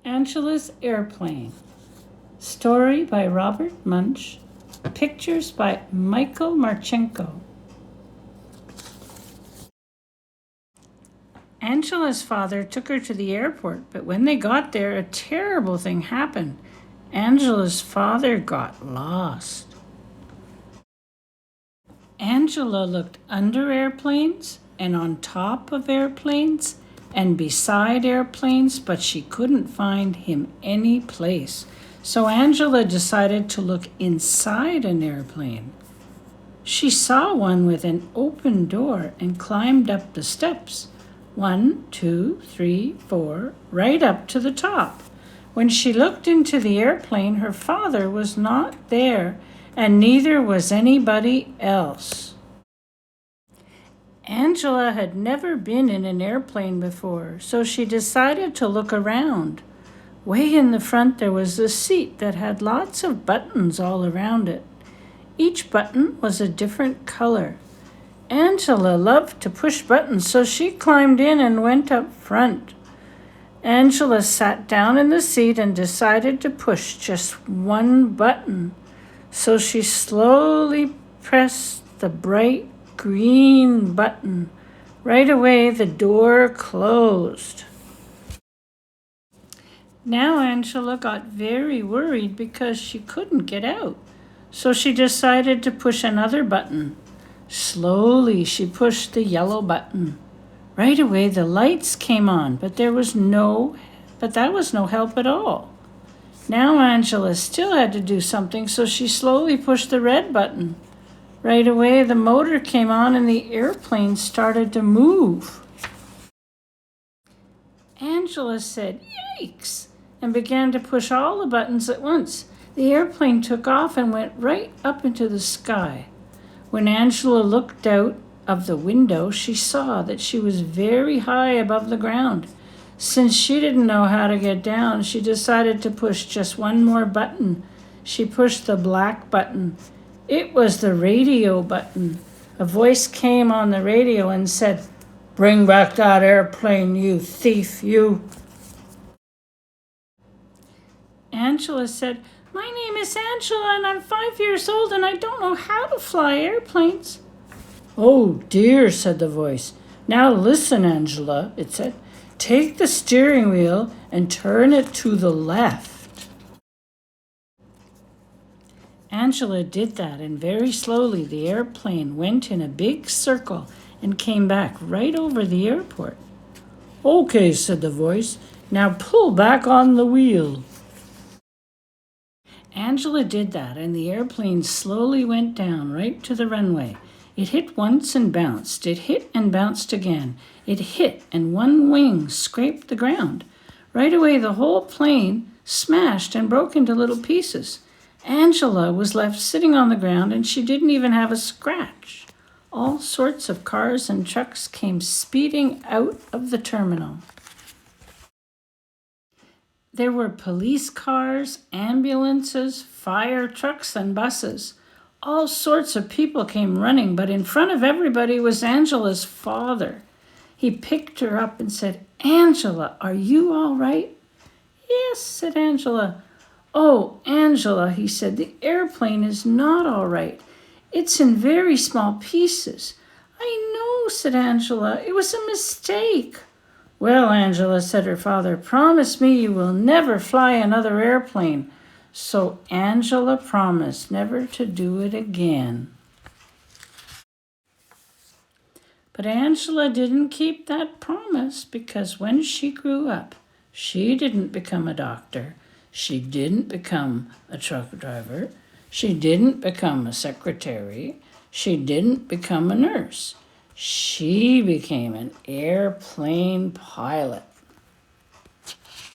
Angela's Airplane. Story by Robert Munsch. Pictures by Michael Marchenko. Angela's father took her to the airport, but when they got there, a terrible thing happened. Angela's father got lost. Angela looked under airplanes and on top of airplanes and beside airplanes, but she couldn't find him any place. So Angela decided to look inside an airplane. She saw one with an open door and climbed up the steps. 1, 2, 3, 4, right up to the top. When she looked into the airplane, her father was not there, and neither was anybody else. Angela had never been in an airplane before, so she decided to look around. Way in the front there was a seat that had lots of buttons all around it. Each button was a different color. Angela loved to push buttons, so she climbed in and went up front. Angela sat down in the seat and decided to push just one button. So she slowly pressed the bright green button. Right away, the door closed. Now Angela got very worried because she couldn't get out. So she decided to push another button. Slowly, she pushed the yellow button. Right away, the lights came on, but that was no help at all. Now Angela still had to do something, so she slowly pushed the red button. Right away, the motor came on and the airplane started to move. Angela said, "Yikes!" and began to push all the buttons at once. The airplane took off and went right up into the sky. When Angela looked out of the window, she saw that she was very high above the ground. Since she didn't know how to get down, she decided to push just one more button. She pushed the black button. It was the radio button. A voice came on the radio and said, "Bring back that airplane, you thief, you." Angela said, "My name is Angela and I'm 5 years old and I don't know how to fly airplanes." "Oh dear," said the voice. "Now listen, Angela," it said. "Take the steering wheel and turn it to the left." Angela did that, and very slowly the airplane went in a big circle and came back right over the airport. "Okay," said the voice. "Now pull back on the wheel." Angela did that, and the airplane slowly went down right to the runway. It hit once and bounced. It hit and bounced again. It hit, and one wing scraped the ground. Right away, the whole plane smashed and broke into little pieces. Angela was left sitting on the ground, and she didn't even have a scratch. All sorts of cars and trucks came speeding out of the terminal. There were police cars, ambulances, fire trucks, and buses. All sorts of people came running, but in front of everybody was Angela's father. He picked her up and said, "Angela, are you all right?" "Yes," said Angela. "Oh, Angela," he said, "the airplane is not all right. It's in very small pieces." "I know," said Angela. "It was a mistake." "Well, Angela," said her father, "promise me you will never fly another airplane." So Angela promised never to do it again. But Angela didn't keep that promise, because when she grew up, she didn't become a doctor. She didn't become a truck driver. She didn't become a secretary. She didn't become a nurse. She became an airplane pilot.